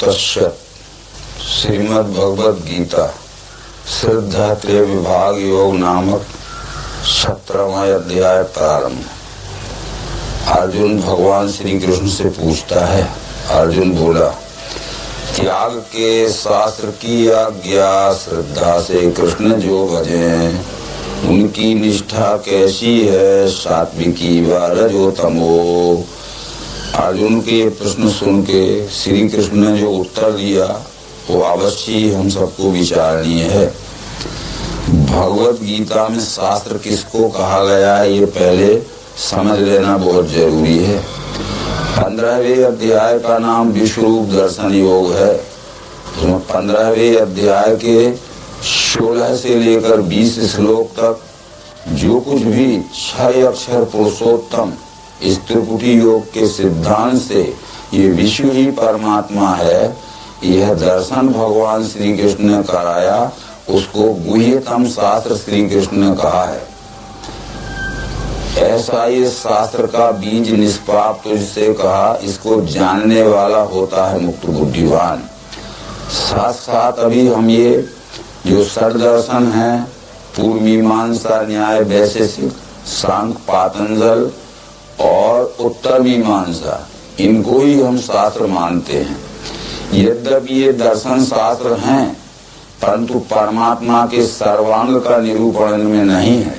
तस्य श्रीमद् भगवद गीता श्रद्धात्रय विभाग योग नामक 17वां अध्याय प्रारंभ। अर्जुन भगवान श्री कृष्ण से पूछता है। अर्जुन बोला, त्याग के शास्त्र की आज्ञा श्रद्धा से कृष्ण जो भजें, उनकी निष्ठा कैसी है सात्विकी व रजोतमो। अर्जुन के प्रश्न सुन के श्री कृष्ण ने जो उत्तर दिया वो अवश्य ही हम सबको विचारणीय है। भगवत गीता में शास्त्र किसको कहा गया है ये पहले समझ लेना बहुत जरूरी है। 15वें अध्याय का नाम विश्वरूप दर्शन योग है। उसमें 15वें अध्याय के 16 से लेकर 20 श्लोक तक जो कुछ भी 6 अक्षर पुरुषोत्तम इस त्रिपुटी योग के सिद्धांत से ये विश्व ही परमात्मा है, यह दर्शन भगवान श्री कृष्ण ने कराया, उसको गुह्यतम शास्त्र श्री कृष्ण ने कहा है। ऐसा ये शास्त्र का बीज निष्पाप तुझसे कहा, इसको जानने वाला होता है मुक्त बुद्धिवान। साथ साथ अभी हम ये जो षड दर्शन है, पूर्व मीमांसा, न्याय, वैशेषिक, सांख्य, पातंजल और उत्तर मीमांसा, इनको ही हम शास्त्र मानते हैं। यद्यपि ये दर्शन शास्त्र हैं, परंतु परमात्मा के सर्वांग का निरूपण इनमें नहीं है।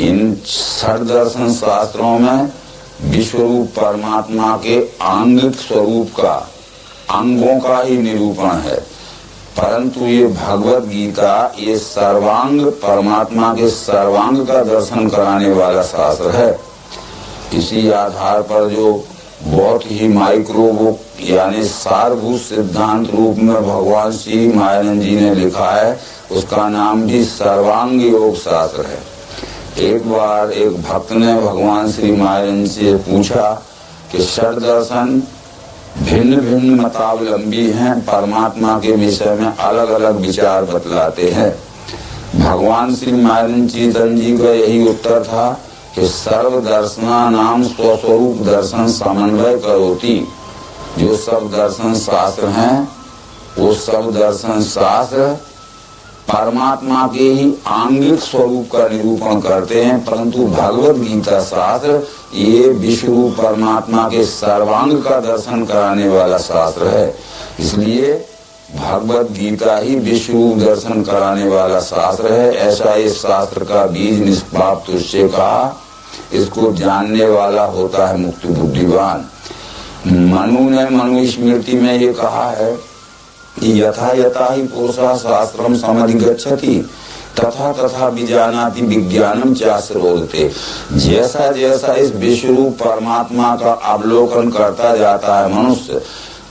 इन षड दर्शन शास्त्रों में विश्वरूप परमात्मा के आंगिक स्वरूप का, अंगों का ही निरूपण है। परंतु ये भगवत गीता ये सर्वांग, परमात्मा के सर्वांग का दर्शन कराने वाला शास्त्र है। इसी आधार पर जो बहुत ही माइक्रो यानी सारभूत सिद्धांत रूप में भगवान श्री महाराज जी ने लिखा है, उसका नाम भी सर्वांग योग शास्त्र है। एक बार एक भक्त ने भगवान श्री महाराज से पूछा कि षड दर्शन भिन्न भिन्न मतावलंबी हैं, परमात्मा के विषय में अलग अलग विचार बतलाते हैं। भगवान श्री महाराज चैतन्य जी का यही उत्तर था कि सर्व दर्शना नाम स्वस्वरूप दर्शन समन्वय करोति। जो सब दर्शन शास्त्र हैं वो सब दर्शन शास्त्र परमात्मा के ही आंगिक स्वरूप का निरूपण करते हैं, परंतु भगवत गीता शास्त्र ये विश्वरूप परमात्मा के सर्वांग का दर्शन कराने वाला शास्त्र है। इसलिए भगवत गीता ही विश्वरूप दर्शन कराने वाला शास्त्र है। ऐसा इस शास्त्र का बीज निष्पाप तुझसे कहा, इसको जानने वाला होता है मुक्त बुद्धिवान। मनु ने मनु स्मृति में ये कहा है कि यथा यथा ही पुरुषः शास्त्रम समधिगच्छति तथा तथा विजानाति विज्ञानम चाश्रोदते। जैसा जैसा इस विश्वरूप परमात्मा का अवलोकन करता जाता है मनुष्य,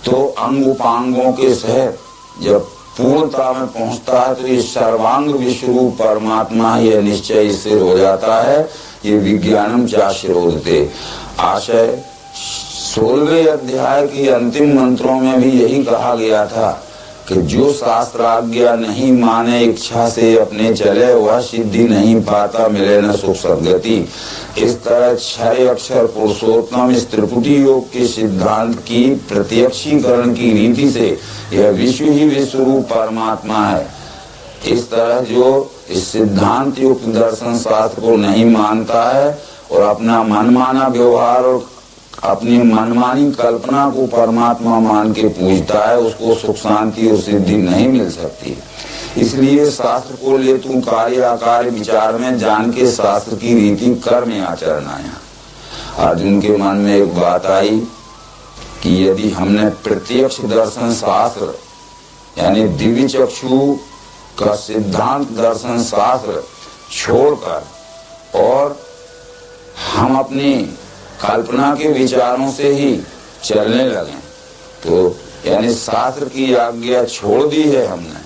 तो अंग उपांगों के सहित जब पूर्णता में पहुंचता है तो ये सर्वांग विश्वरूप परमात्मा यह निश्चय स्थिर हो जाता है। ये विज्ञानम चाश्रोदते आशय 16वें अध्याय के अंतिम मंत्रों में भी यही कहा गया था कि जो शास्त्र आज्ञा नहीं माने इच्छा से अपने चले, वह सिद्धि नहीं पाता, मिले न सुख सद्गति। इस तरह 6 अक्षर पुरुषोत्तम इस त्रिपुटी योग के सिद्धांत की प्रत्यक्षीकरण की रीति से यह विश्व ही विश्वरूप परमात्मा है। इस तरह जो इस सिद्धांत युक्त दर्शन शास्त्र को नहीं मानता है और अपना मनमाना व्यवहार और अपनी मनमानी कल्पना को परमात्मा मान के पूजता है, उसको सुख शांति और सिद्धि नहीं मिल सकती। इसलिए शास्त्र को ले तू कार्य अकार्य विचार में जान के शास्त्र की रीति कर में आचरण आया। अर्जुन के मन में एक बात आई कि यदि हमने प्रत्यक्ष दर्शन शास्त्र यानी दिव्य चक्षु का सिद्धांत दर्शन शास्त्र छोड़कर और हम अपनी कल्पना के विचारों से ही चलने लगे, तो यानी शास्त्र की आज्ञा छोड़ दी है हमने,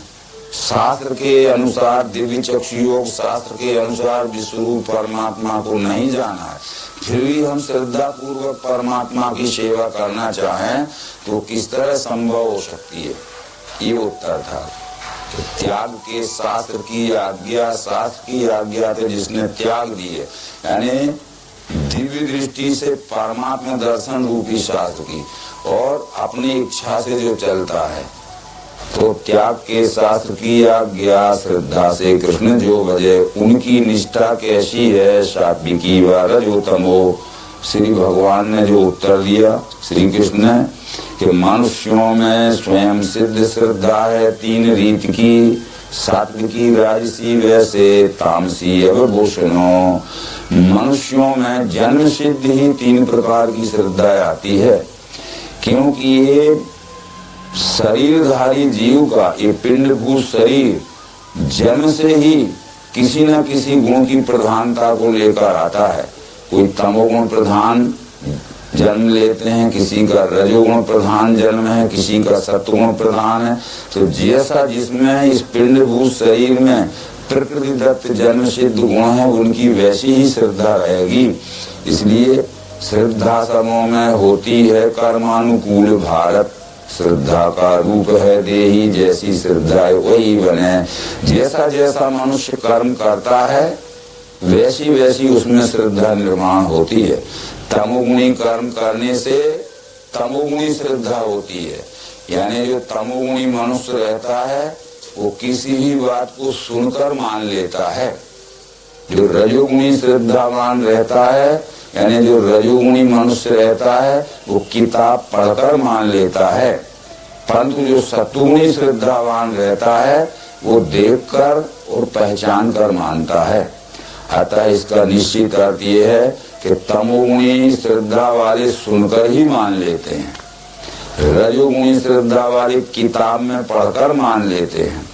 शास्त्र के अनुसार दिव्य चक्षु योग शास्त्र के अनुसार विश्वरूप परमात्मा को नहीं जाना है, फिर भी हम श्रद्धा पूर्वक परमात्मा की सेवा करना चाहें तो किस तरह संभव हो सकती है। ये उत्तर था। तो त्याग के शास्त्र की आज्ञा, शास्त्र की आज्ञा तो जिसने त्याग दी है, यानी दिव्य दृष्टि से परमात्मा दर्शन रूपी शास्त्र की, और अपनी इच्छा से जो चलता है। तो त्याग के शास्त्र की आज्ञा श्रद्धा से कृष्ण जो भजे, उनकी निष्ठा कैसी है सात्विकी व रजोतमो। श्री भगवान ने जो उत्तर दिया श्री कृष्ण ने कि मनुष्यों में स्वयं सिद्ध श्रद्धा है 3 रीत की, सात्विकी राजसी वैसे तामसी अवभूषणों। मनुष्यों में जन्म सिद्ध ही 3 प्रकार की श्रद्धा आती है, क्योंकि ये शरीरधारी जीव का ये पिंडभूत शरीर जन्म से ही किसी न किसी गुण की प्रधानता को लेकर आता है। कोई तमोगुण प्रधान जन्म लेते हैं, किसी का रजोगुण प्रधान जन्म है, किसी का सत्वगुण प्रधान है। तो जैसा जिसमें इस पिंडभूत शरीर में प्रकृति दत्त जन्म सिद्ध गुण है, उनकी वैसी ही श्रद्धा रहेगी। इसलिए श्रद्धा समों में होती है कर्मानुकूल भारत, श्रद्धा का रूप है देही, जैसी श्रद्धा वही बने। जैसा जैसा मनुष्य कर्म करता है वैसी वैसी उसमें श्रद्धा निर्माण होती है। तमोगुणी कर्म करने से तमोगुणी श्रद्धा होती है, यानी जो तमोगुणी मनुष्य रहता है वो किसी भी बात को सुनकर मान लेता है। जो रजोगुणी श्रद्धावान रहता है, यानी जो रजोगुणी मनुष्य रहता है वो किताब पढ़कर मान लेता है, परंतु जो सत्वगुणी श्रद्धावान रहता है वो देखकर और पहचान कर मानता है। अतः इसका निश्चित अर्थ ये है कि तमोगुणी श्रद्धा वाले सुनकर ही मान लेते हैं, रजोगुणी श्रद्धा वाले किताब में पढ़कर मान लेते हैं,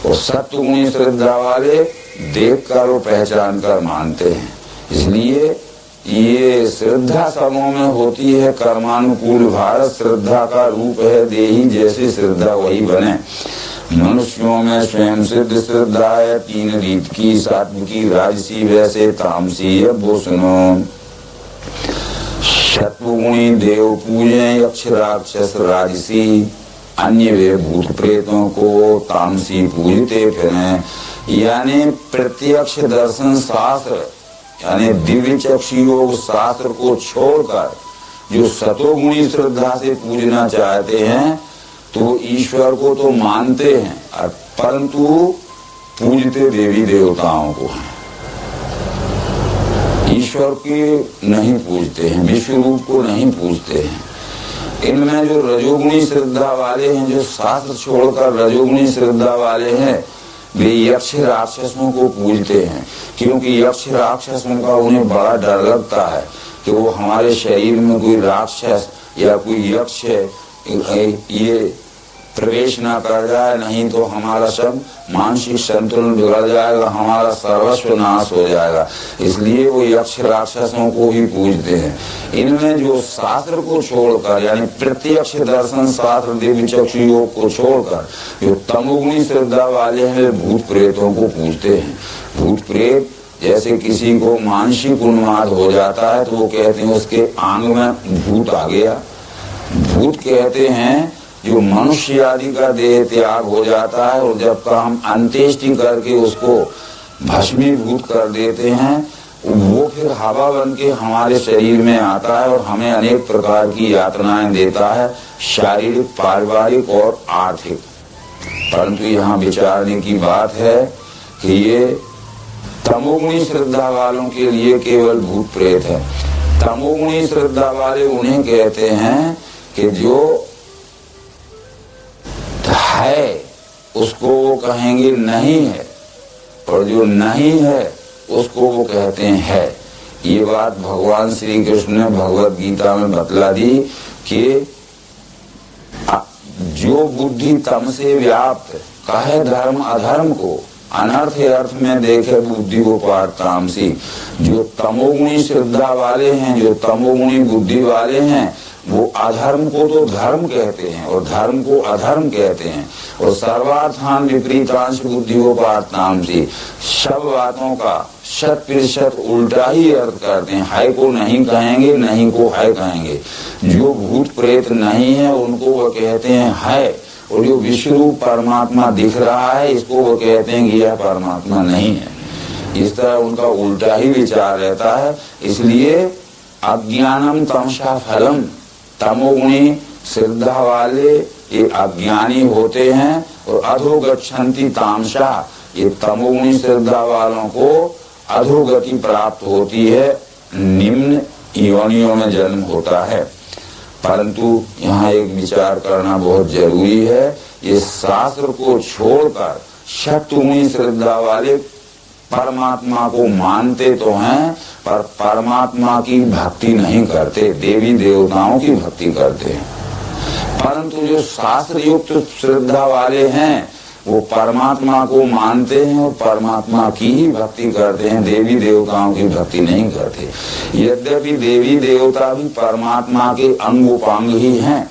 और सत्वगुणी श्रद्धा वाले देखकर और पहचान कर मानते हैं। इसलिए ये श्रद्धा समूह में होती है कर्मानुकूल भारत, श्रद्धा का रूप है देही, जैसी श्रद्धा वही बने। मनुष्यों में स्वयं सिद्ध श्रद्धा है 3 रीत की, सात्विकी राजसी वैसे तामसी। अब वो सुनो, सत्वगुणी देव पूजे यक्ष राक्षस राजसी, अन्य वे भूत प्रेतों को तामसी पूजते फिरें। यानी प्रत्यक्ष दर्शन शास्त्र यानी दिव्य चक्षु योग शास्त्र को छोड़कर जो सतोगुणी श्रद्धा से पूजना चाहते हैं तो ईश्वर को तो मानते हैं, परंतु पूजते देवी देवताओं को हैं, ईश्वर की नहीं पूजते हैं, विश्व रूप को नहीं पूजते हैं। इनमें जो रजोगुणी श्रद्धा वाले हैं, जो शास्त्र छोड़कर रजोगुणी श्रद्धा वाले हैं, वे यक्ष राक्षसों को पूजते हैं, क्योंकि यक्ष राक्षसों का उन्हें बड़ा डर लगता है कि वो हमारे शरीर में कोई राक्षस या कोई यक्ष ये प्रवेश ना कर जाए, नहीं तो हमारा सब मानसिक संतुलन बिगड़ जाएगा, हमारा सर्वस्व नाश हो जाएगा। इसलिए वो यक्ष राक्षसों को ही पूजते हैं। इनमें जो शास्त्र को छोड़कर यानी प्रत्यक्ष दर्शन शास्त्र दिव्य चक्षु योग को छोड़कर जो तमोगुणी श्रद्धा वाले हैं भूत प्रेतों को पूजते हैं। भूत प्रेत जैसे किसी को मानसिक उन्माद हो जाता है तो वो कहते हैं उसके आंग में भूत आ गया। भूत कहते हैं जो मनुष्य आदि का देह त्याग हो जाता है और जब का हम अंत्येष्टि करके उसको भस्मीभूत कर देते हैं, वो फिर हवा बन के हमारे शरीर में आता है और हमें अनेक प्रकार की यातनाएं देता है, शारीरिक, पारिवारिक और आर्थिक। परंतु यहाँ विचारने की बात है कि ये तमोगुणी श्रद्धा वालों के लिए केवल भूत प्रेत है। तमोगुणी श्रद्धा वाले उन्हें कहते हैं कि जो है उसको वो कहेंगे नहीं है, और जो नहीं है उसको वो कहते हैं है। ये बात भगवान श्री कृष्ण ने भगवत गीता में बतला दी कि जो बुद्धि तम से व्याप्त कहे धर्म अधर्म को, अनर्थ अर्थ में देखे बुद्धि को पार तामसी। जो तमोगुणी श्रद्धा वाले हैं, जो तमोगुणी बुद्धि वाले हैं, वो अधर्म को तो धर्म कहते हैं और धर्म को अधर्म कहते हैं, और सर्वार्थान विपरीतांश बुद्धि को पार तामसी। सब बातों का 100% उल्टा ही अर्थ करते हैं। है को नहीं कहेंगे, नहीं को है कहेंगे। जो भूत प्रेत नहीं है उनको वो कहते हैं है, और जो विश्वरूप परमात्मा दिख रहा है इसको वो कहते हैं कि यह परमात्मा नहीं है। इस तरह उनका उल्टा ही विचार रहता है। इसलिए अज्ञानम तमसा फलम, तमोगुणी श्रद्धा वाले ये अज्ञानी होते हैं, और अधोगच्छन्ति तामसा, ये तमोगुणी श्रद्धा वालों को अधोगति प्राप्त होती है, निम्न योनियों में जन्म होता है। परंतु यहाँ एक विचार करना बहुत जरूरी है, ये शास्त्र को छोड़कर शतुगुणी श्रद्धा वाले परमात्मा को मानते तो हैं, पर परमात्मा की भक्ति नहीं करते, देवी देवताओं की भक्ति करते हैं। परंतु जो शास्त्र युक्त श्रद्धा वाले हैं वो परमात्मा को मानते हैं और परमात्मा की ही भक्ति करते हैं, देवी देवताओं की भक्ति नहीं करते। यद्यपि देवी देवता भी परमात्मा के अंग उपांग ही हैं,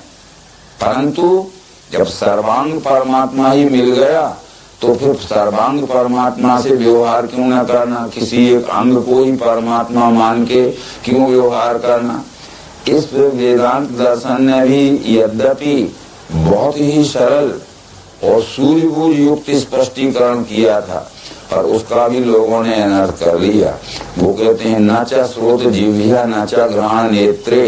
परंतु जब सर्वांग परमात्मा ही मिल गया तो फिर सर्वांग परमात्मा से व्यवहार क्यों न करना, किसी एक अंग को ही परमात्मा मान के क्यों व्यवहार करना। इस वेदांत दर्शन ने भी यद्यपि बहुत ही सरल और सूझबूझ युक्त स्पष्टीकरण किया था, पर उसका भी लोगों ने अनर्थ कर लिया। वो कहते हैं न च श्रोत जिह्वा न च घ्राण नेत्रे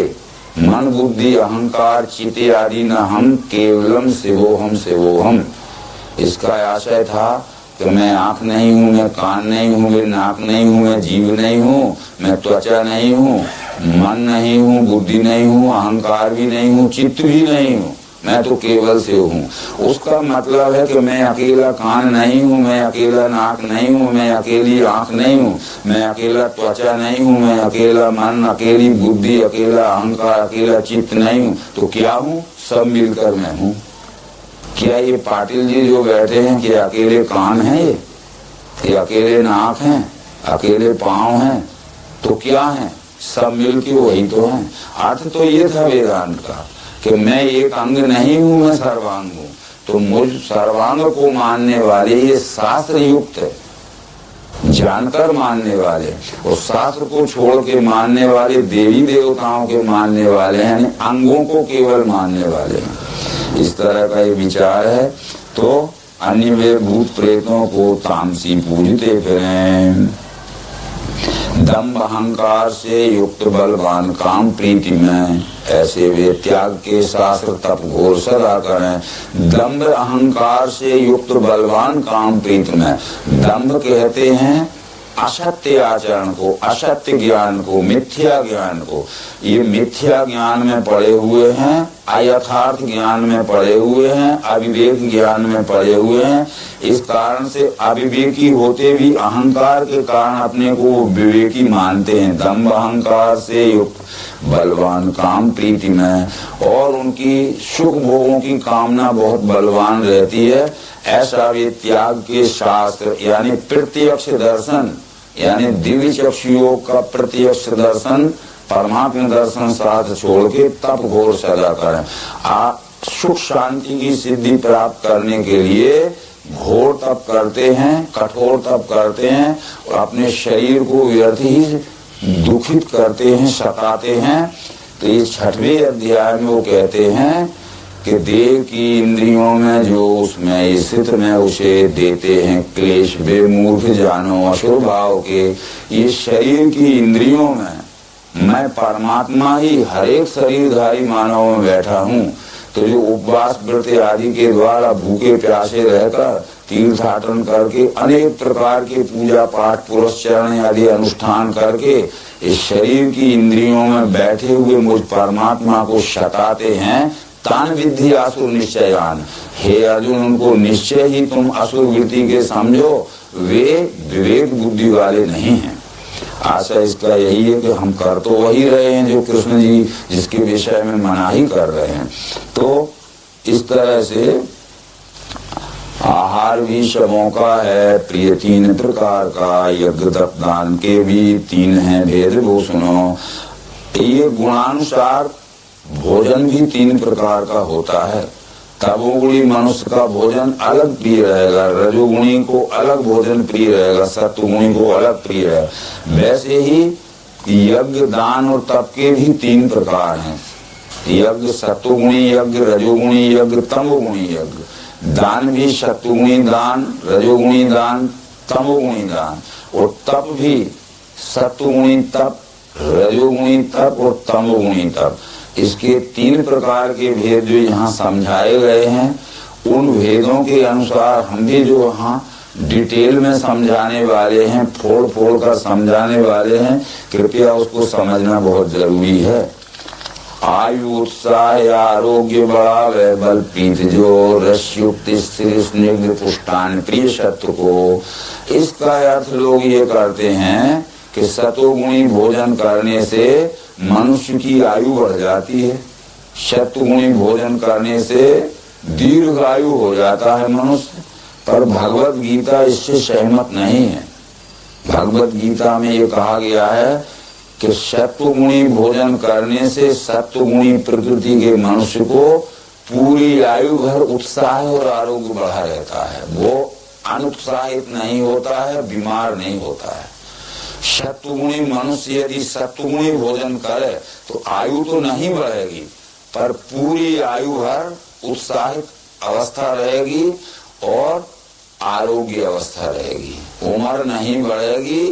मन बुद्धि अहंकार चित्ते आदि न हम केवलम शिवोहम। इसका आशय था कि मैं आंख नहीं हूँ, मैं कान नहीं हूँ, मैं नाक नहीं हूँ, मैं जीव नहीं हूँ, मैं त्वचा नहीं हूँ, मन नहीं हूँ, बुद्धि नहीं हूँ, अहंकार भी नहीं हूँ, चित्त भी नहीं हूँ, मैं तो केवल शिव हूँ। उसका मतलब है कि मैं अकेला कान नहीं हूँ, मैं अकेला नाक नहीं हूँ, मैं अकेली आंख नहीं हूँ, मैं अकेला त्वचा नहीं हूँ, मैं अकेला मन, अकेली बुद्धि, अकेला अहंकार, अकेला चित्त नहीं हूँ। तो क्या हूँ? सब मिलकर मैं हूँ। क्या ये पाटिल जी जो बैठे हैं कि अकेले कान हैं, ये अकेले नाक हैं, अकेले पाँव हैं? तो क्या हैं? सब मिलके वही तो हैं। अर्थ तो ये था वेदांत का कि मैं एक अंग नहीं हूँ, मैं सर्वांग हूँ। तो मुझ सर्वांग को मानने वाले ये शास्त्र युक्त जानकर मानने वाले, और शास्त्र को छोड़ के मानने वाले देवी देवताओं के मानने वाले हैं, अंगों को केवल मानने वाले हैं। इस तरह का ये विचार है। तो अन्य वे भूत प्रेतों को तामसी पूजते फिरें, दम्भ अहंकार से युक्त बलवान काम प्रीति में, ऐसे वे त्याग के शास्त्र तप घोर सदा करें। दम्भ अहंकार से युक्त बलवान काम प्रीति में, दम्भ कहते हैं असत्य आचरण को, असत्य ज्ञान को, मिथ्या ज्ञान को। ये मिथ्या ज्ञान में पड़े हुए हैं, अयथार्थ ज्ञान में पड़े हुए हैं, अविवेक ज्ञान में पड़े हुए हैं। इस कारण से अविवेकी होते भी अहंकार के कारण अपने को विवेकी मानते हैं। दम्भ अहंकार से युक्त बलवान काम प्रीति में, और उनकी सुख भोगों की कामना बहुत बलवान रहती है। ऐसा वे त्याग के शास्त्र यानी प्रत्यक्ष दर्शन, यानी दिव्य चक्षु योग का प्रत्यक्ष दर्शन, परमात्मा दर्शन साथ छोड़ के तप घोर सदा करें। सुख शांति की सिद्धि प्राप्त करने के लिए घोर तप करते हैं, कठोर तप करते हैं, और अपने शरीर को व्यर्थ ही दुखित करते हैं, सताते हैं। तो ये 6वें अध्याय में वो कहते हैं कि देह की इंद्रियों में जो उसमें स्थित में उसे देते हैं क्लेश, बेमूर्ख जानो असुर भाव के। ये शरीर की इंद्रियों में मैं परमात्मा ही हर एक शरीरधारी मानव में बैठा हूँ। तो जो उपवास व्रत आदि के द्वारा भूखे प्यासे रहकर तीर्थाटन करके अनेक प्रकार के पूजा पाठ पुरस्चरण आदि अनुष्ठान करके इस शरीर की इंद्रियों में बैठे हुए मुझ परमात्मा को सताते हैं, तान विद्धि असुर निश्चयान। हे अर्जुन, उनको निश्चय ही तुम असुर वृत्ति के समझो, वे विवेक बुद्धि वाले नहीं हैं। आशा इसका यही है कि हम कर तो वही रहे हैं जो कृष्ण जी जिसके विषय में मनाही कर रहे हैं। तो इस तरह से आहार भी शवों का है प्रिय 3 प्रकार का, यज्ञ तप दान के भी 3 हैं भेद वो सुनो। ये गुणानुसार भोजन भी 3 प्रकार का होता है। तमोगुणी मनुष्य का भोजन अलग प्रिय रहेगा, रजोगुणी को अलग भोजन प्रिय रहेगा, सत्वगुणी को अलग प्रिय रहेगा। वैसे ही यज्ञ दान और तप के भी 3 प्रकार हैं। यज्ञ सत्वगुणी यज्ञ, रजोगुणी यज्ञ, तमोगुणी यज्ञ। दान भी सत्वगुणी दान, रजोगुणी दान, तमोगुणी दान। और तप भी सत्वगुणी तप, रजोगुणी तप और तमोगुणी तप। इसके 3 प्रकार के भेद जो यहाँ समझाए गए हैं, उन भेदों के अनुसार हम भी जो यहाँ डिटेल में समझाने वाले हैं, फोड़ फोड़ कर समझाने वाले हैं, कृपया उसको समझना बहुत जरूरी है। आयु उत्साह आरोग्य बढ़ावे बल पीत जो रसयुक्त स्थिर स्निग्ध पुष्टान प्रिय शत्रु को। इसका अर्थ लोग ये करते हैं कि सतोगुणी भोजन करने से मनुष्य की आयु बढ़ जाती है, शतगुणी भोजन करने से दीर्घायु हो जाता है मनुष्य। पर भगवत गीता इससे सहमत नहीं है। भगवत गीता में ये कहा गया है कि सत्वगुणी भोजन करने से सत्वगुणी प्रकृति के मनुष्य को पूरी आयु भर उत्साह और आरोग्य बढ़ा रहता है, वो अनुत्साहित नहीं होता है, बीमार नहीं होता है। सत्वगुणी मनुष्य यदि सत्वगुणी भोजन करे तो आयु तो नहीं बढ़ेगी, पर पूरी आयु भर उत्साहित अवस्था रहेगी और आरोग्य अवस्था रहेगी। उम्र नहीं बढ़ेगी,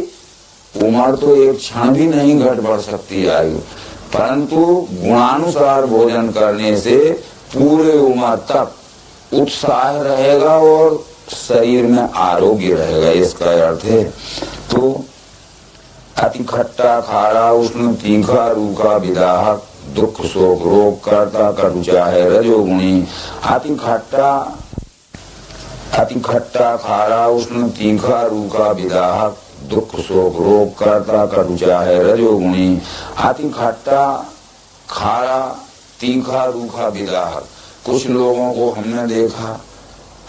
उम्र तो एक क्षण भी नहीं घट बढ़ सकती आयु, परंतु गुणानुसार भोजन करने से पूरे उम्र तक उत्साह रहेगा और शरीर में आरोग्य रहेगा, इसका अर्थ है। तो अति खट्टा खारा उष्ण तीखा रूखा विदाहक दुख शोक रोग करता कटु चाहे रजोगुणी। अति खट्टा खारा उष्ण तीखा रूखा विदाहक दुख शोक रोग करता कटु चाहे रजोगुणी। अति खट्टा खारा तीखा रूखा विदाहक। कुछ लोगों को हमने देखा,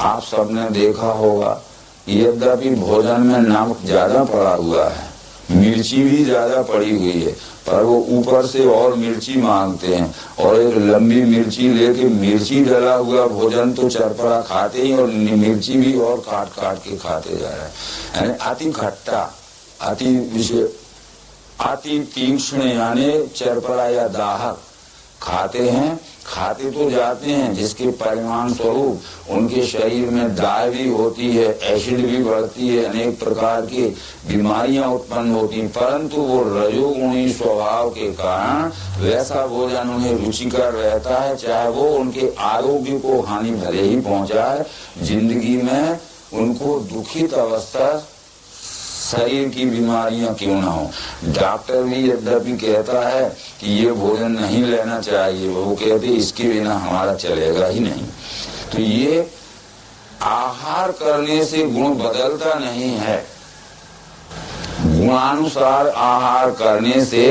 आप सबने देखा होगा, यद्यपि भोजन में नमक ज्यादा पड़ा हुआ है, मिर्ची भी ज्यादा पड़ी हुई है, पर वो ऊपर से और मिर्ची मांगते हैं और एक लंबी मिर्ची लेके मिर्ची डला हुआ भोजन तो चरपड़ा खाते ही और मिर्ची भी और काट काट के खाते जा रहे हैं। अति खट्टा, अति तीक्ष्ण यानी चरपड़ा या दाहक खाते हैं, खाते तो जाते हैं, जिसके परिणाम स्वरूप उनके शरीर में दाह भी होती है, एसिड भी बढ़ती है, अनेक प्रकार की बीमारियां उत्पन्न होती हैं, परंतु वो रजोगुणी स्वभाव के कारण वैसा भोजन उन्हें रुचिकर रहता है, चाहे वो उनके आरोग्य को हानि भले ही पहुंचाए, जिंदगी में उनको दुखित अवस्था शरीर की बीमारियां क्यों ना हो। डॉक्टर भी यद्यपि कहता है कि ये भोजन नहीं लेना चाहिए, वो कहते इसके बिना हमारा चलेगा ही नहीं। तो ये आहार करने से गुण बदलता नहीं है, गुणानुसार आहार करने से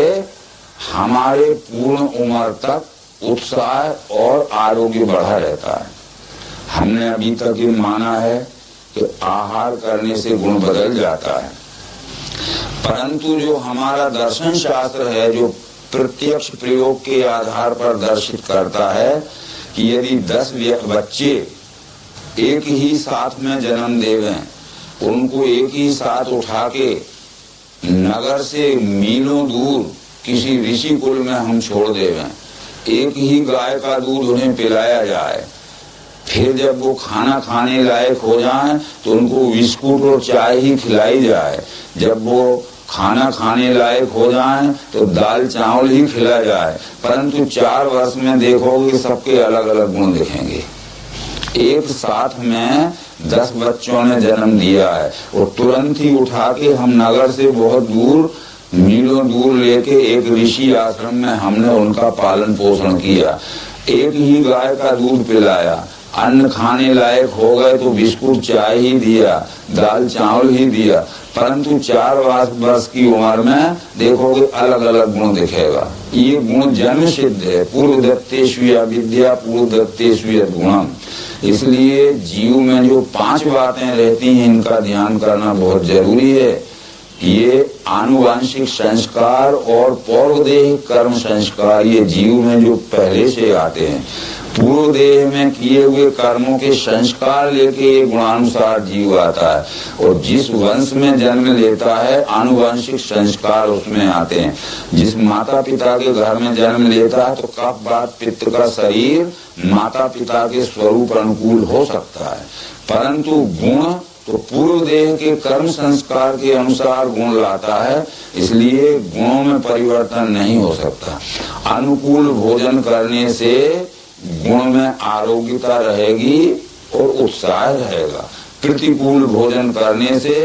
हमारे पूर्ण उम्र तक उत्साह और आरोग्य बढ़ा रहता है। हमने अभी तक ये माना है कि आहार करने से गुण बदल जाता है, परंतु जो हमारा दर्शन शास्त्र है, जो प्रत्यक्ष प्रयोग के आधार पर दर्शित करता है कि यदि 10 बच्चे एक ही साथ में जन्म देवें, उनको एक ही साथ उठा के नगर से मीलों दूर किसी ऋषि कुल में हम छोड़ देवें, एक ही गाय का दूध उन्हें पिलाया जाए, फिर जब वो खाना खाने लायक हो जाएं तो उनको बिस्कुट और चाय ही खिलाई जाए, जब वो खाना खाने लायक हो जाएं तो दाल चावल ही खिलाया जाए, परंतु 4 वर्ष में देखोगे सबके अलग अलग गुण दिखेंगे। एक साथ में 10 बच्चों ने जन्म दिया है और तुरंत ही उठा के हम नगर से बहुत दूर मीलों दूर लेके एक ऋषि आश्रम में हमने उनका पालन पोषण किया, एक ही गाय का दूध पिलाया, अन्न खाने लायक हो गए तो बिस्कुट चाय ही दिया, दाल चावल ही दिया, परंतु 4 वर्ष की उम्र में देखोगे अलग अलग गुण दिखेगा। ये गुण जन्म सिद्ध है, पूर्व दत्तेषु विद्या पूर्व दत्तेषु गुणम। इसलिए जीव में जो 5 बातें रहती हैं, इनका ध्यान करना बहुत जरूरी है। ये आनुवांशिक संस्कार और पौर्वदेह कर्म संस्कार, ये जीव में जो पहले से आते हैं, पूर्व देह में किए हुए कर्मों के संस्कार लेके ये गुणानुसार जीव आता है और जिस वंश में जन्म लेता है आनुवंशिक संस्कार उसमें आते हैं। जिस माता पिता के घर में जन्म लेता है तो कफ वात पित्त का शरीर माता पिता के स्वरूप अनुकूल हो सकता है, परंतु गुण तो पूर्व देह के कर्म संस्कार के अनुसार गुण लाता है, इसलिए गुणों में परिवर्तन नहीं हो सकता। अनुकूल भोजन करने से गुण में आरोग्यता रहेगी और उत्साह रहेगा। प्रतिकूल भोजन करने से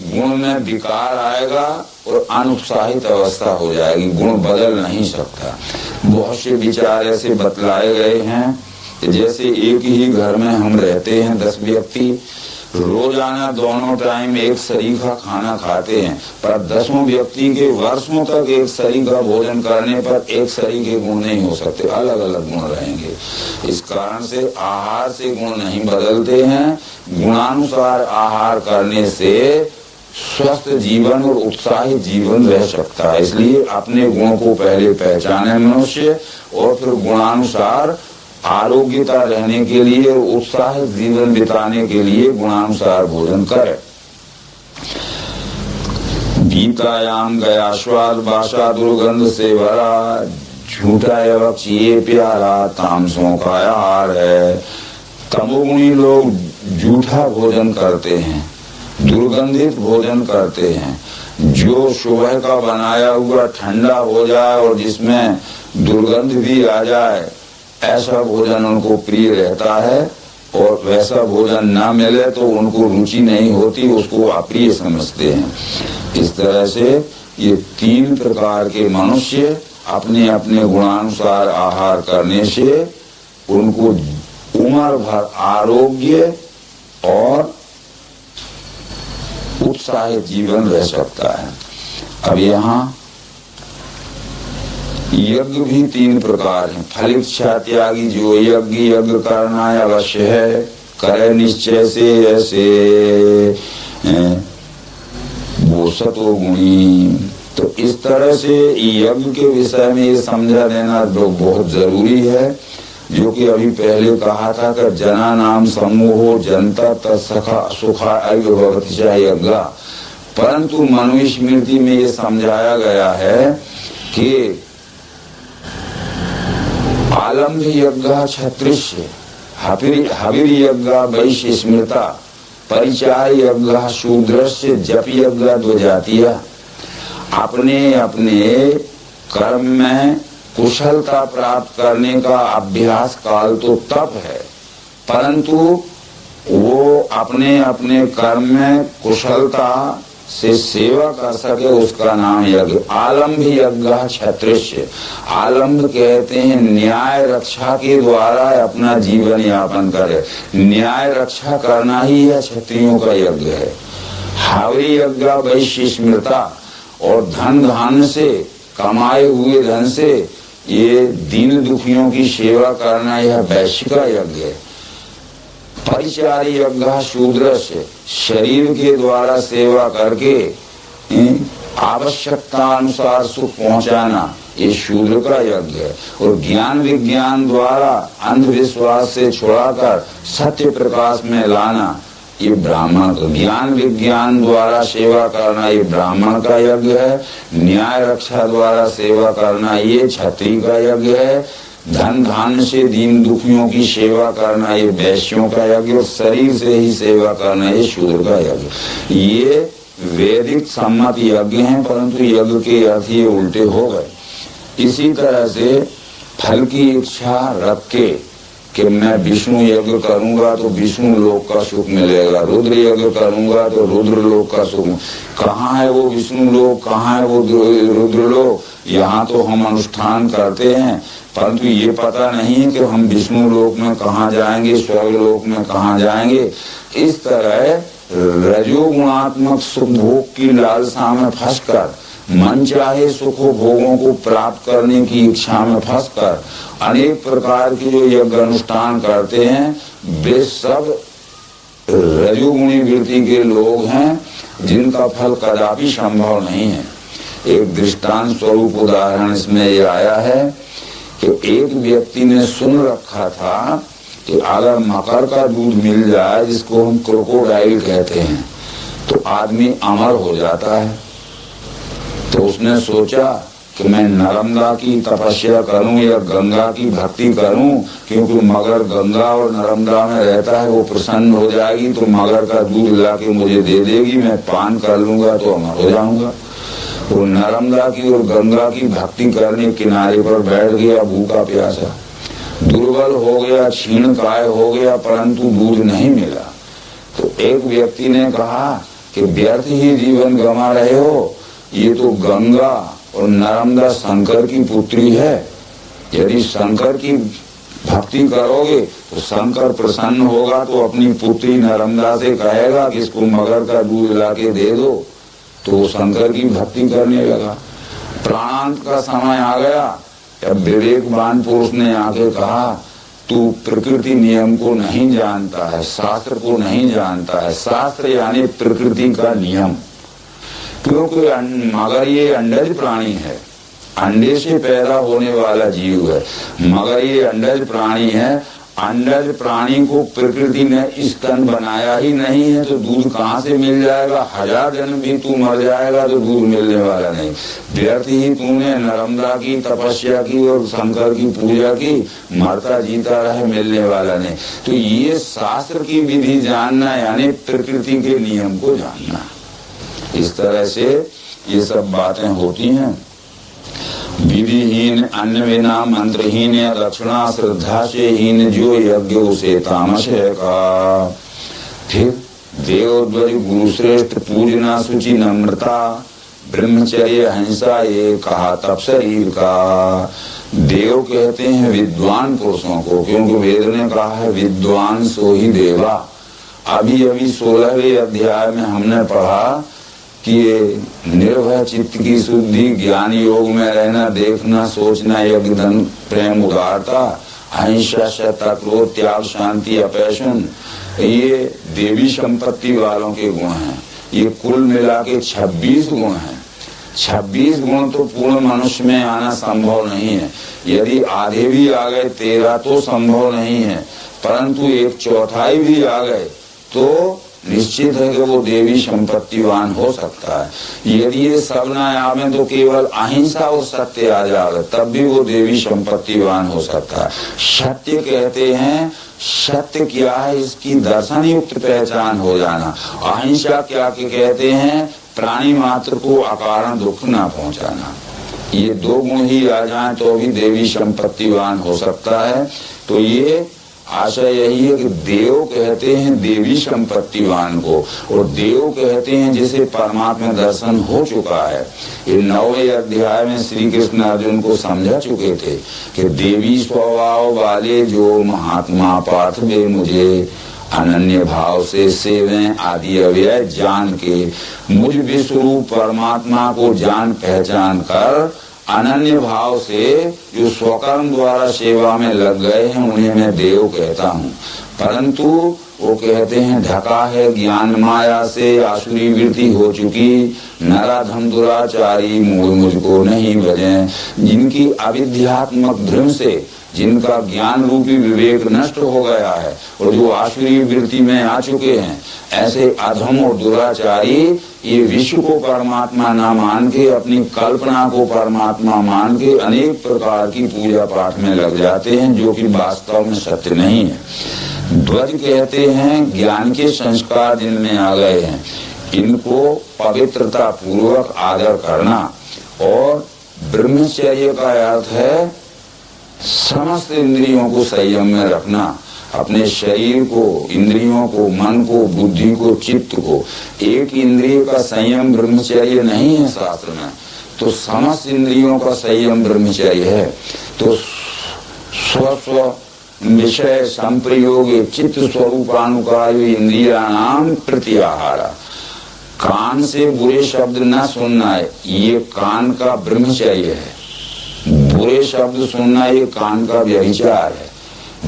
गुण में विकार आएगा और अनुत्साहित अवस्था हो जाएगी, गुण बदल नहीं सकता। बहुत से विचार ऐसे बतलाए गए हैं कि जैसे एक ही घर में हम रहते हैं 10 व्यक्ति, रोजाना दोनों टाइम एक सरीखा खाना खाते हैं, पर 10 व्यक्ति के वर्षों तक एक सरीखा भोजन करने पर एक सरीखे गुण नहीं हो सकते, अलग अलग गुण रहेंगे। इस कारण से आहार से गुण नहीं बदलते हैं। गुणानुसार आहार करने से स्वस्थ जीवन और उत्साही जीवन रह सकता है। इसलिए अपने गुण को पहले पहचाने मनुष्य और फिर गुणानुसार आरोग्यता रहने के लिए और उत्साहित जीवन बिताने के लिए गुणानुसार भोजन करे। गीतायाम गया स्वाद भाषा दुर्गंध से भरा, झूठा एवं ये प्यारा तामसों का आहार है। तमोगुणी लोग झूठा भोजन करते हैं, दुर्गंधित भोजन करते हैं। जो सुबह का बनाया हुआ ठंडा हो जाए और जिसमें दुर्गंध भी आ जाए, ऐसा भोजन उनको प्रिय रहता है, और वैसा भोजन ना मिले तो उनको रुचि नहीं होती, उसको अप्रिय समझते हैं। इस तरह से ये 3 प्रकार के मनुष्य अपने अपने गुणानुसार आहार करने से उनको उम्र भर आरोग्य और उत्साहित जीवन रह सकता है। अब यहाँ यज्ञ भी 3 प्रकार हैं। फलिच्छा त्यागी जो यज्ञ करना अवश्य है, करे निश्चय से ऐसे वो सतोगुणी। तो इस तरह से यज्ञ के विषय में ये समझा देना बहुत जरूरी है, जो कि अभी पहले कहा था कि जना नाम समूहो जनता तत्सखा सुखा अय्यवतिशा यज्ञ। परंतु मनुस्मृति में ये समझाया गया है कि आलम्भ यज्ञ क्षत्रिय, हविर यज्ञ वैश्य स्मृता, परिचार यज्ञ शूद्रस्य, जप यज्ञ द्विजातीय। अपने अपने कर्म में कुशलता प्राप्त करने का अभ्यास काल तो तप है, परंतु वो अपने अपने कर्म में कुशलता से सेवा कर सके, उसका नाम यज्ञ। आलम्भ यज्ञ क्षत्रिय, आलम्भ कहते हैं न्याय रक्षा के द्वारा अपना जीवन यापन करे। न्याय रक्षा करना ही है क्षत्रियों का यज्ञ है। हावी यज्ञ वैश्य स्मृता, और धन धान से कमाए हुए धन से ये दीन दुखियों की सेवा करना यह वैश्य का यज्ञ है। परिचार यज्ञ शूद्र से, शरीर के द्वारा सेवा करके आवश्यकता अनुसार सुख पहुंचाना, ये शूद्र का यज्ञ है। और ज्ञान विज्ञान द्वारा अंधविश्वास से छुड़ाकर सत्य प्रकाश में लाना, ये ब्राह्मण का। ज्ञान विज्ञान द्वारा सेवा करना ये ब्राह्मण का यज्ञ है। न्याय रक्षा द्वारा सेवा करना ये क्षत्रिय का यज्ञ है। धन धान से दीन दुखियों की सेवा करना ये वैश्यों का यज्ञ, और शरीर से ही सेवा करना ये शूद्र का यज्ञ। ये वैदिक सम्मत यज्ञ हैं, परंतु यज्ञ के अर्थ ये उल्टे हो गए। इसी तरह से फल की इच्छा रख के कि मैं विष्णु यज्ञ करूंगा तो विष्णु लोक का सुख मिलेगा, रुद्र यज्ञ करूंगा तो रुद्र लोक का सुख। कहाँ है वो विष्णु लोक, कहाँ है वो रुद्र लोक? यहाँ तो हम अनुष्ठान करते हैं, परंतु ये पता नहीं है कि हम विष्णु लोक में कहाँ जाएंगे, स्वर्ग लोक में कहाँ जाएंगे। इस तरह रजोगुणात्मक सुख भोग की लालसा में फंसकर, मन चाहे सुखों भोगों को प्राप्त करने की इच्छा में फंसकर अनेक प्रकार के जो यज्ञ अनुष्ठान करते हैं, वे सब रजोगुणी वृत्ति के लोग हैं, जिनका फल कदापि संभव नहीं है। एक दृष्टांत स्वरूप उदाहरण इसमें ये आया है कि एक व्यक्ति ने सुन रखा था कि अगर मकर का दूध मिल जाए, जिसको हम क्रोकोडाइल कहते हैं, तो आदमी अमर हो जाता है। तो उसने सोचा कि मैं नर्मदा की तपस्या करूं या गंगा की भक्ति करूं, क्योंकि मगर गंगा और नर्मदा में रहता है, वो प्रसन्न हो जाएगी तो मगर का दूध ला के मुझे दे देगी, मैं पान कर लूंगा तो अमर हो जाऊंगा। वो नर्मदा की और गंगा की भक्ति करने किनारे पर बैठ गया, भूखा प्यासा, दुर्बल हो गया, क्षीण काय हो गया, परंतु दूध नहीं मिला। तो एक व्यक्ति ने कहा कि व्यर्थ ही जीवन गंवा रहे हो, ये तो गंगा और नर्मदा शंकर की पुत्री है, यदि शंकर की भक्ति करोगे तो शंकर प्रसन्न होगा, तो अपनी पुत्री नर्मदा से कहेगा कि इसको मगर का दूध ला के दे दो, तो वो शंकर की भक्ति करने लगा। प्राणांत का समय आ गया, अब विवेकवान पुरुष ने आके कहा तू प्रकृति नियम को नहीं जानता है, शास्त्र को नहीं जानता है। शास्त्र यानी प्रकृति का नियम, क्योंकि मगर ये अंडज प्राणी है, अंडे से पैदा होने वाला जीव है, मगर ये अंडज प्राणी है। अंडज प्राणी को प्रकृति ने स्तन बनाया ही नहीं है, तो दूध कहाँ से मिल जाएगा? 1000 जन्म भी तू मर जाएगा तो दूध मिलने वाला नहीं। व्यर्थ ही तूने नर्मदा की तपस्या की और शंकर की पूजा की, मरता जीता रहे, मिलने वाला नहीं। तो ये शास्त्र की विधि जानना यानी प्रकृति के नियम को जानना। इस तरह से ये सब बातें होती हैं। विधिहीन, अन्न बिना मंत्रहीन, दक्षिणा श्रद्धा से हीन, जो यज्ञ उसे तामस है का। फिर देवध्वज गुरु श्रेष्ठ, पूजना शुचि नम्रता, ब्रह्मचर्य अहिंसा, ये कहा तप शरीर का। देव कहते हैं विद्वान पुरुषों को, क्योंकि वेद ने कहा है विद्वान सो ही देवा। अभी 16वें अध्याय में हमने पढ़ा कि ये निर्भय चित्त की शुद्धि, ज्ञान योग में रहना, देखना, सोचना, यज्ञ, धन, प्रेम, उदारता, अहिंसा, सत्य, क्रोध, त्याग, शांति, अपैशन, ये देवी संपत्ति वालों के गुण हैं। ये कुल मिला के 26 गुण हैं। 26 गुण तो पूर्ण मनुष्य में आना संभव नहीं है। यदि आधे भी आ गए 13 तो संभव नहीं है, परंतु 1/4 भी आ गए तो निश्चित है कि वो देवी संपत्तिवान हो सकता है। यदि ये सब न आवे तो केवल अहिंसा और सत्य आ जाए, तब भी वो देवी संपत्तिवान हो सकता है। सत्य कहते हैं, सत्य क्या है इसकी दर्शन युक्त पहचान हो जाना। अहिंसा क्या कहते हैं? प्राणी मात्र को अकारण दुख न पहुंचाना। ये 2 गुण ही आ जाए तो भी देवी संपत्तिवान हो सकता है। तो ये आशय यही है कि देव कहते हैं देवी संपत्तिवान को, और देव कहते हैं जिसे परमात्मा दर्शन हो चुका है। ये 9वें अध्याय में श्री कृष्ण अर्जुन को समझा चुके थे कि देवी स्वभाव वाले जो महात्मा पार्थ वे मुझे अनन्य भाव से सेवें आदि अव्यय जान के, मुझ विश्वरूप परमात्मा को जान पहचान कर अनन्य भाव से जो स्वकर्म द्वारा सेवा में लग गए हैं उन्हें मैं देव कहता हूँ। परंतु वो कहते हैं ढका है ज्ञान माया से, आसुरी वृत्ति हो चुकी, नराधम दुराचारी मूल मुझको नहीं भजें। जिनकी अविद्यात्मक भ्रम से, जिनका ज्ञान रूपी विवेक नष्ट हो गया है और जो आसुरी वृत्ति में आ चुके हैं, ऐसे अधम और दुराचारी ये विश्व को परमात्मा ना मान के, अपनी कल्पना को परमात्मा मान के अनेक प्रकार की पूजा पाठ में लग जाते हैं, जो कि वास्तव में सत्य नहीं है। ध्वज कहते हैं ज्ञान के संस्कार जिनमें आ गए हैं, इनको पवित्रता पूर्वक आदर करना। और ब्रह्मचर्य का अर्थ है समस्त इंद्रियों को संयम में रखना, अपने शरीर को, इंद्रियों को, मन को, बुद्धि को, चित्त को। एक इंद्रिय का संयम ब्रह्मचर्य नहीं है शास्त्र में, तो समस्त इंद्रियों का संयम ब्रह्मचर्य है। तो स्व विषय संप्रयोगे चित्त स्वरूपानुकार्य इंद्रियाणाम प्रत्याहारा। कान से बुरे शब्द न सुनना है, ये कान का ब्रह्मचर्य है। बुरे शब्द सुनना ये कान का व्यभिचार है।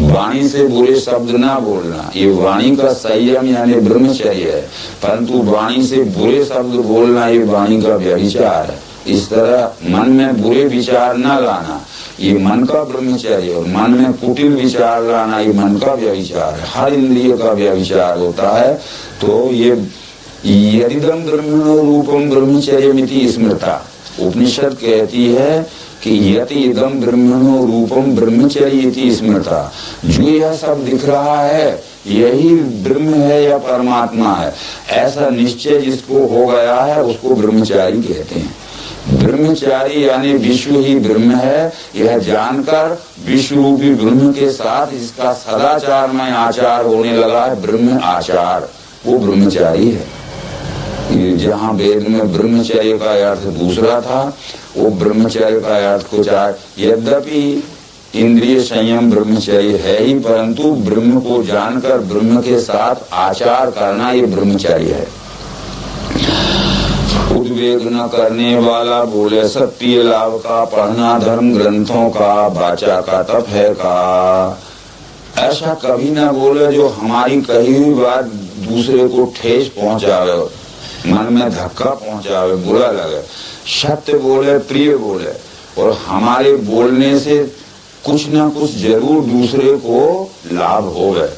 वाणी से बुरे शब्द ना बोलना, ये वाणी का संयम यानी ब्रह्मचर्य है। परंतु वाणी से बुरे शब्द बोलना ये वाणी का व्यभिचार है। इस तरह मन में बुरे विचार न लाना, ये मन का ब्रह्मचर्य। और मन में कुटिल विचार लाना, ये मन का व्यभिचार है। हर इंद्रिय का व्यभिचार होता है। तो ये यदिदं ब्रह्मणो रूपम ब्रह्मचर्यमिति स्मृता, उपनिषद कहती है कि यति इदम ब्रह्मणो रूपम ब्रह्मचर्य इति स्मृता। जो यह सब दिख रहा है यही ब्रह्म है या परमात्मा है, ऐसा निश्चय जिसको हो गया है उसको ब्रह्मचारी कहते हैं। ब्रह्मचारी यानी विश्व ही ब्रह्म है, यह जानकर विश्व रूपी ब्रह्म के साथ इसका सदाचार में आचार होने लगा है, ब्रह्म आचार, वो ब्रह्मचारी है। जहाँ वेद में ब्रह्मचर्य का अर्थ दूसरा था, वो ब्रह्मचर्य का अर्थ कुछ है। यद्यपि इंद्रिय संयम ब्रह्मचर्य है ही, परंतु ब्रह्म को जानकर ब्रह्म के साथ आचार करना ये ब्रह्मचर्य है। उद्वेग न करने वाला बोले सत्य लाभ का, पढ़ना धर्म ग्रंथों का, वाचा का तप है का। ऐसा कभी न बोले जो हमारी कही हुई बात दूसरे को ठेस पहुंचावे, मन में धक्का पहुंचावे, बुरा लगे। सत्य बोले, प्रिय बोले, और हमारे बोलने से कुछ न कुछ जरूर दूसरे को लाभ होवे।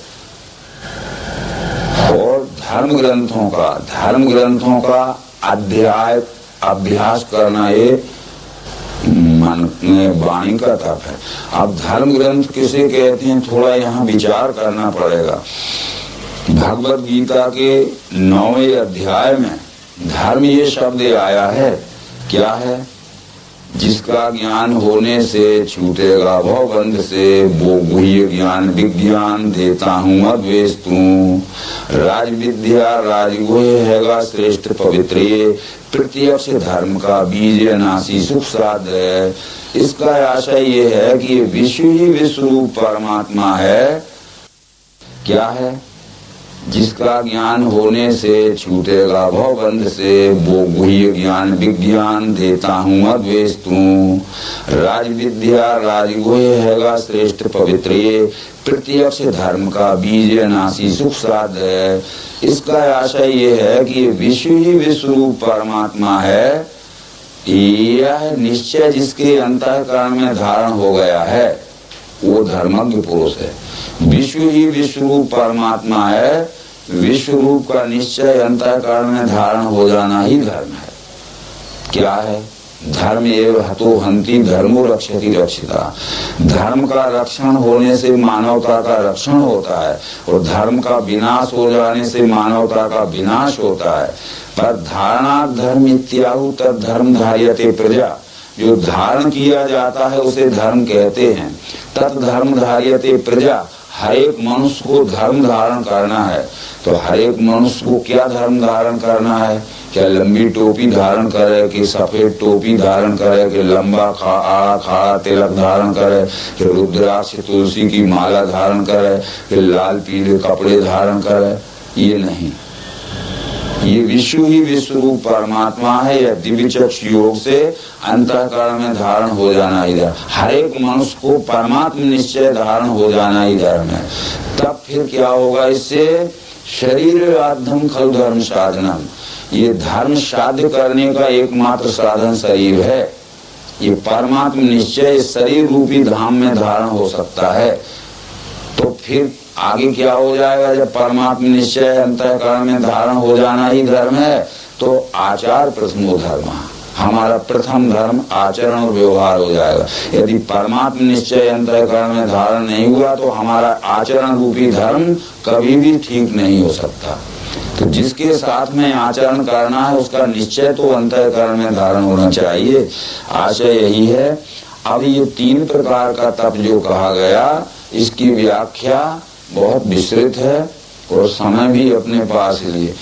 और धर्म ग्रंथों का अध्याय अभ्यास करना ये मन में वाणी का तप है। अब धर्म ग्रंथ किसे कहते हैं थोड़ा यहाँ विचार करना पड़ेगा। भगवत गीता के 9वें अध्याय में धर्म ये शब्द आया है। क्या है? जिसका ज्ञान होने से छूटेगा भवबंध से, वो गुह्य ज्ञान विज्ञान देता हूँ अद्वेस्तु। राज विद्या राजगुह्य हैगा श्रेष्ठ पवित्र, ये प्रत्यक्ष धर्म का बीज नासी सुख साध है। इसका आशय ये है कि विश्व ही विश्व रूप परमात्मा है। क्या है? जिसका ज्ञान होने से छूटेगा भवबंध से, वो गुह्य ज्ञान विज्ञान देता हूँ अद्वेस्तु। राज विद्या राजगुह्य हैगा श्रेष्ठ पवित्र, ये प्रत्यक्ष धर्म का बीज नासी सुख साध है। इसका आशय ये है कि विश्व ही विश्व रूप परमात्मा है। यह निश्चय जिसके अंतःकरण में धारण हो गया है वो धर्मज्ञ पुरुष है। विश्व ही विश्व रूप परमात्मा है, विश्व रूप का निश्चय अंतःकरण में धारण हो जाना ही धर्म है। क्या है? धर्म एव हतो हंति धर्मो रक्षति रक्षिता। धर्म का रक्षण होने से मानवता का रक्षण होता है, और धर्म का विनाश हो जाने से मानवता का विनाश होता है। पर धारणा धर्म इत्याहु तद धर्म धार्यते प्रजा। जो धारण किया जाता है उसे धर्म कहते हैं। तत् धर्म धार्यते प्रजा। हर एक मनुष्य को धर्म धारण करना है। तो हर एक मनुष्य को क्या धर्म धारण करना है? क्या लंबी टोपी धारण करे, कि सफेद टोपी धारण करे, कि लंबा खाड़ा तिलक धारण करे, कि रुद्राक्ष तुलसी की माला धारण करे, कि लाल पीले कपड़े धारण करे? ये नहीं। ये विश्व ही विश्व रूप परमात्मा है। यह दिव्य चक्षु योग से अंतःकरण में धारण हो जाना ही धर्म। हर एक मनुष्य को परमात्मा निश्चय धारण हो जाना ही धर्म है। तब फिर क्या होगा? इससे शरीर आधम खल धर्म साधनम। ये धर्म साध्य करने का एकमात्र साधन शरीर है। ये परमात्मा निश्चय शरीर रूपी धाम में धारण हो सकता है। तो फिर आगे क्या हो जाएगा? जब परमात्मा निश्चय अंतःकरण में धारण हो जाना ही धर्म है, तो आचार प्रथमो धर्म, हमारा प्रथम धर्म आचरण और व्यवहार हो जाएगा। यदि परमात्मा निश्चय अंतःकरण में धारण नहीं हुआ तो हमारा आचरण रूपी धर्म कभी भी ठीक नहीं हो सकता। तो जिसके साथ में आचरण करना है उसका निश्चय तो अंतःकरण में धारण होना चाहिए। आशय यही है। अब ये 3 प्रकार का तप जो कहा गया, इसकी व्याख्या बहुत विस्तृत है और समय भी अपने पास लिए।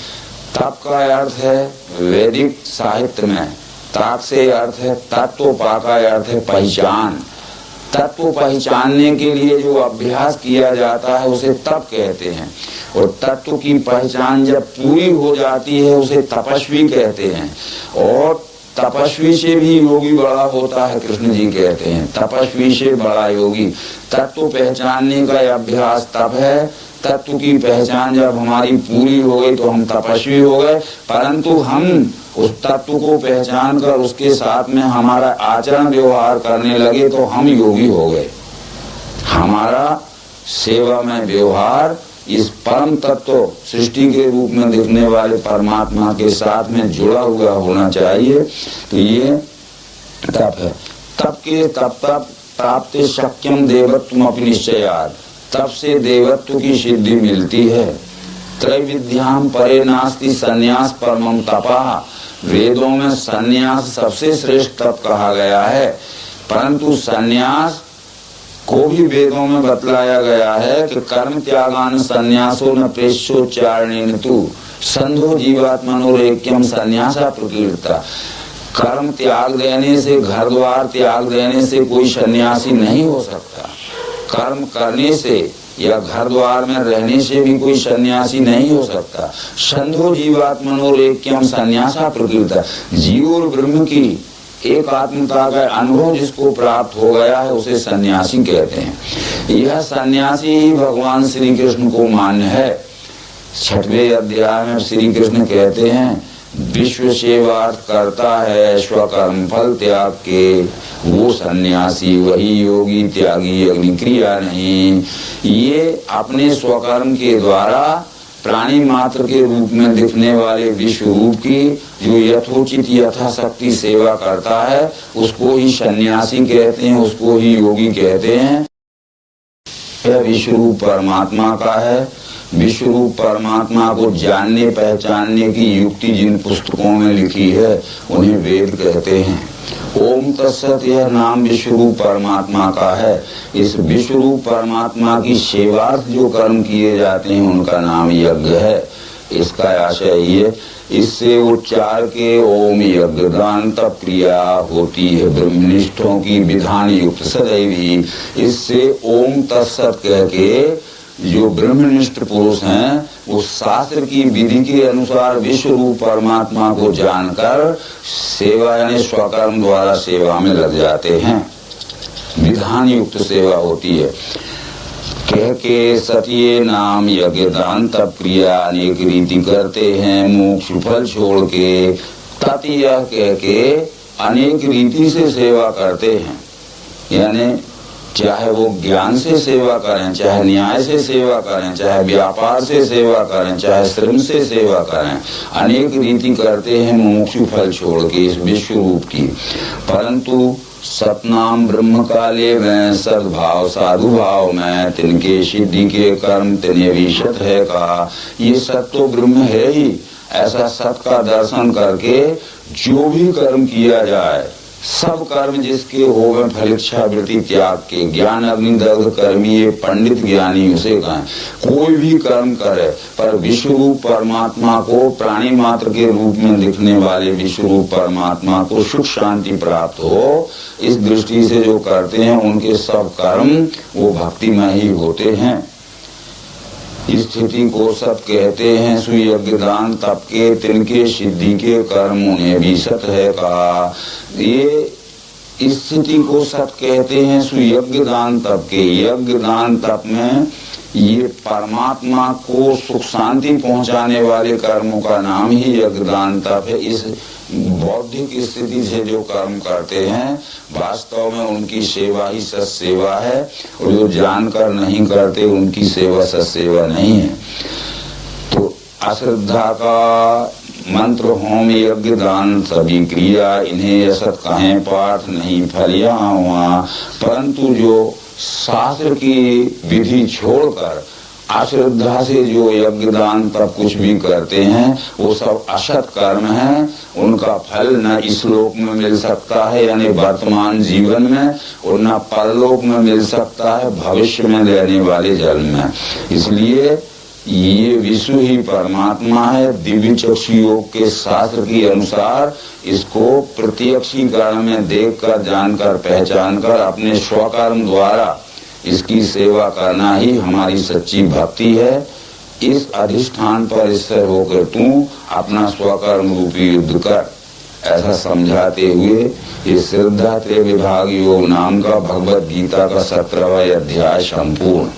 तप का अर्थ है वैदिक साहित्य में ताप से अर्थ है तत्व, पा का अर्थ है पहचान। तत्व पहचानने के लिए जो अभ्यास किया जाता है उसे तप कहते हैं, और तत्व की पहचान जब पूरी हो जाती है उसे तपस्वी कहते हैं। और तपस्वी से भी योगी बड़ा होता है, कृष्ण जी कहते हैं तपस्वी से बड़ा योगी। तत्व पहचानने का अभ्यास तप है। तत्व की पहचान जब हमारी पूरी हो गई तो हम तपस्वी हो गए। परंतु हम उस तत्व को पहचान कर उसके साथ में हमारा आचरण व्यवहार करने लगे तो हम योगी हो गए। हमारा सेवा में व्यवहार इस परम तत्व सृष्टि के रूप में दिखने वाले परमात्मा के साथ में जुड़ा हुआ होना चाहिए। तो ये तप है। तप के तप प्राप्त शक्यम देवत्व अपनी निश्चयात्, तप से देवत्व की सिद्धि मिलती है। त्रैविध्याम परे नास्ति संन्यास परमम तपा, वेदों में संन्यास सबसे श्रेष्ठ तप कहा गया है, परंतु संन्यास को भी वेदों में बतलाया गया है कि कर्म त्यागान संन्यासो न प्रेष्योच्चारणेन तु संधो जीवात्मनोरेक्यम संन्यासा प्रकीर्ता। कर्म त्याग देने से, घर द्वार त्याग देने से कोई सन्यासी नहीं हो सकता। कर्म करने से या घर द्वार में रहने से भी कोई सन्यासी नहीं हो सकता। संधो जीवात्मनोरेक्यम संन्यासा प्रकीर्ता। जीव और ब्रह्म की एक आत्मता का अनुभव जिसको प्राप्त हो गया है उसे सन्यासी कहते हैं। यह सन्यासी ही भगवान श्री कृष्ण को मान्य है। 6वें अध्याय में श्री कृष्ण कहते हैं विश्व सेवार्थ करता है स्वकर्म फल त्याग के, वो सन्यासी वही योगी त्यागी, अग्नि क्रिया नहीं। ये अपने स्वकर्म के द्वारा प्राणी मात्र के रूप में दिखने वाले विश्व रूप की जो यथोचित यथाशक्ति सेवा करता है उसको ही सन्यासी कहते हैं, उसको ही योगी कहते हैं। यह विश्व रूप परमात्मा का है। विश्व रूप परमात्मा को जानने पहचानने की युक्ति जिन पुस्तकों में लिखी है उन्हें वेद कहते हैं। ओम तत्सत यह नाम विश्व रूप परमात्मा का है। इस विश्व रूप परमात्मा की सेवार्थ जो कर्म किए जाते हैं उनका नाम यज्ञ है। इसका आशय ये, इससे उच्चार के ओम यज्ञ दान तप क्रिया होती है ब्रह्मनिष्ठों की विधान युक्त सदैवी। इससे ओम तत्सत कह के जो ब्रह्मनिष्ठ पुरुष हैं वो शास्त्र की विधि के अनुसार विश्व रूप परमात्मा को जानकर सेवा यानी स्वकर्म द्वारा सेवा में लग जाते हैं। विधान युक्त सेवा होती है। कह के सत्य नाम यज्ञ दान तप क्रिया अनेक रीति करते हैं मोक्ष फल छोड़ के, तत् यह कह के अनेक रीति से सेवा करते हैं। यानी चाहे वो ज्ञान से सेवा करें, चाहे न्याय से सेवा करें, चाहे व्यापार से सेवा करें, चाहे श्रम से सेवा करें, अनेक रीति करते हैं मोक्ष फल छोड़ के इस विश्व रूप की। परंतु सतनाम ब्रह्म काले में सद्भाव साधु भाव में तिनके सिद्धि के कर्म तिन्हें विशत है का। ये सत तो ब्रह्म है ही। ऐसा सत का दर्शन करके जो भी कर्म किया जाए, सब कर्म जिसके होवे फलिच्छा वृत्ति त्याग के, ज्ञान अग्निदग्ध कर्मी ये पंडित ज्ञानी उसे कहें। कोई भी कर्म करे पर विश्व रूप परमात्मा को, प्राणी मात्र के रूप में दिखने वाले विश्व रूप परमात्मा को सुख शांति प्राप्त हो, इस दृष्टि से जो करते हैं उनके सब कर्म वो भक्तिमय ही होते हैं। इस स्थिति को सब कहते हैं सुयज्ञ दान तप के तिनके सिद्धि के कर्म उन्हें भी सत है कहा। ये स्थिति को सत कहते हैं सुयज्ञ दान तप के। यज्ञ दान तप में ये परमात्मा को सुख शांति पहुंचाने वाले कर्मों का नाम ही यज्ञ दान तप है। इस बौद्धिक स्थिति से जो कर्म करते हैं वास्तव में उनकी सेवा ही सत्सेवा है, और जो जानकर नहीं करते उनकी सेवा सत्सेवा नहीं है। तो अश्रद्धा का मंत्र होम यज्ञ दान सभी क्रिया इन्हें असत कहें पाठ नहीं फलिया हुआ। परंतु जो शास्त्र की विधि छोड़कर अश्रद्धा से जो यज्ञ दान तब कुछ भी करते हैं वो सब असत कर्म है। उनका फल न इस लोक में मिल सकता है यानी वर्तमान जीवन में, और न परलोक में मिल सकता है भविष्य में लेने वाले जन्म में। इसलिए ये विश्व ही परमात्मा है। दिव्य चक्षु योग के शास्त्र के अनुसार इसको प्रत्यक्षी कर्म में देखकर जानकर पहचानकर अपने स्वकर्म द्वारा इसकी सेवा करना ही हमारी सच्ची भक्ति है। इस अधिष्ठान पर स्थिर होकर तू अपना स्वकर्म रूपी युद्ध कर, ऐसा समझाते हुए ये श्रद्धा त्रय विभाग योग नाम का भगवद गीता का 17वां अध्याय संपूर्ण।